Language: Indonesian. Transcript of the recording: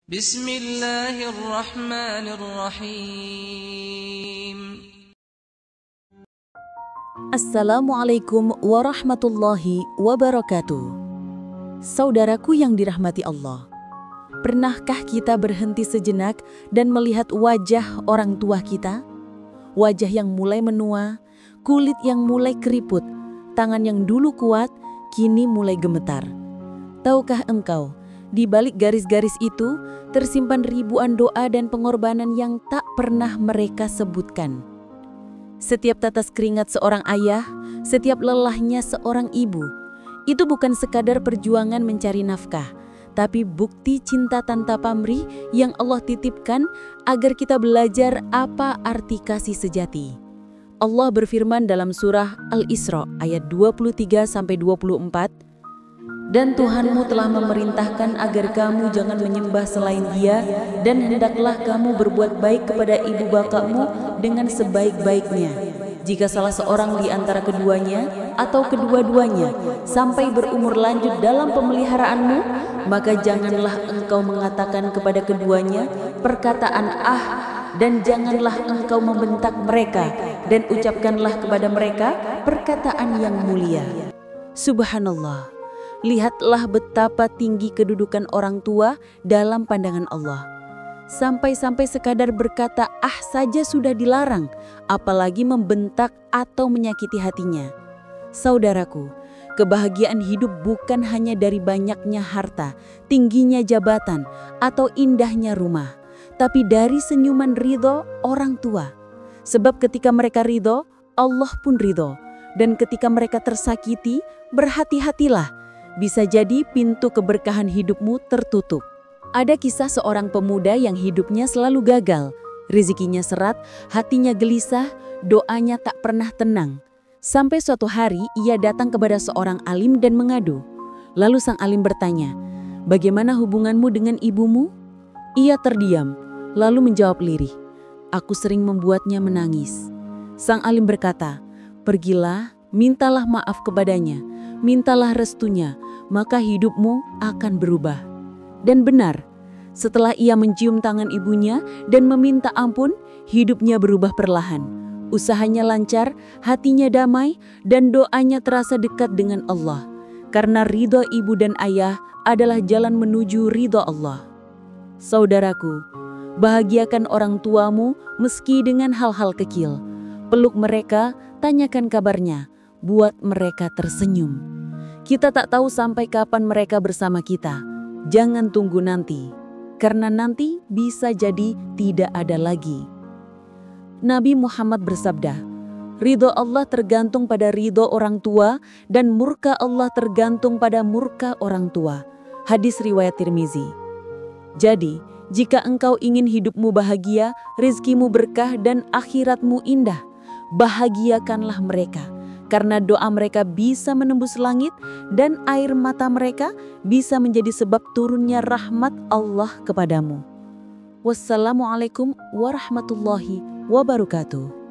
Bismillahirrahmanirrahim. Assalamualaikum warahmatullahi wabarakatuh. Saudaraku yang dirahmati Allah, pernahkah kita berhenti sejenak dan melihat wajah orang tua kita? Wajah yang mulai menua, kulit yang mulai keriput, tangan yang dulu kuat, kini mulai gemetar. Tahukah engkau, di balik garis-garis itu tersimpan ribuan doa dan pengorbanan yang tak pernah mereka sebutkan. Setiap tetes keringat seorang ayah, setiap lelahnya seorang ibu, itu bukan sekadar perjuangan mencari nafkah, tapi bukti cinta tanpa pamrih yang Allah titipkan agar kita belajar apa arti kasih sejati. Allah berfirman dalam surah Al-Isra ayat 23-24, "Dan Tuhanmu telah memerintahkan agar kamu jangan menyembah selain Dia, dan hendaklah kamu berbuat baik kepada ibu bapakmu dengan sebaik-baiknya. Jika salah seorang di antara keduanya atau kedua-duanya sampai berumur lanjut dalam pemeliharaanmu, maka janganlah engkau mengatakan kepada keduanya perkataan ah, dan janganlah engkau membentak mereka, dan ucapkanlah kepada mereka perkataan yang mulia." Subhanallah. Lihatlah betapa tinggi kedudukan orang tua dalam pandangan Allah. Sampai-sampai sekadar berkata ah saja sudah dilarang, apalagi membentak atau menyakiti hatinya. Saudaraku, kebahagiaan hidup bukan hanya dari banyaknya harta, tingginya jabatan, atau indahnya rumah, tapi dari senyuman ridho orang tua. Sebab ketika mereka ridho, Allah pun ridho. Dan ketika mereka tersakiti, berhati-hatilah. Bisa jadi pintu keberkahan hidupmu tertutup. Ada kisah seorang pemuda yang hidupnya selalu gagal. Rezekinya seret, hatinya gelisah, doanya tak pernah tenang. Sampai suatu hari ia datang kepada seorang alim dan mengadu. Lalu sang alim bertanya, "Bagaimana hubunganmu dengan ibumu?" Ia terdiam, lalu menjawab lirih, "Aku sering membuatnya menangis." Sang alim berkata, "Pergilah, mintalah maaf kepadanya, mintalah restunya, maka hidupmu akan berubah." Dan benar, setelah ia mencium tangan ibunya dan meminta ampun, hidupnya berubah perlahan. Usahanya lancar, hatinya damai, dan doanya terasa dekat dengan Allah. Karena ridho ibu dan ayah adalah jalan menuju ridho Allah. Saudaraku, bahagiakan orang tuamu meski dengan hal-hal kecil. Peluk mereka, tanyakan kabarnya, buat mereka tersenyum. Kita tak tahu sampai kapan mereka bersama kita. Jangan tunggu nanti, karena nanti bisa jadi tidak ada lagi. Nabi Muhammad bersabda, "Ridho Allah tergantung pada ridho orang tua, dan murka Allah tergantung pada murka orang tua." Hadis riwayat Tirmizi. Jadi, jika engkau ingin hidupmu bahagia, rizkimu berkah, dan akhiratmu indah, bahagiakanlah mereka. Karena doa mereka bisa menembus langit dan air mata mereka bisa menjadi sebab turunnya rahmat Allah kepadamu. Wassalamualaikum warahmatullahi wabarakatuh.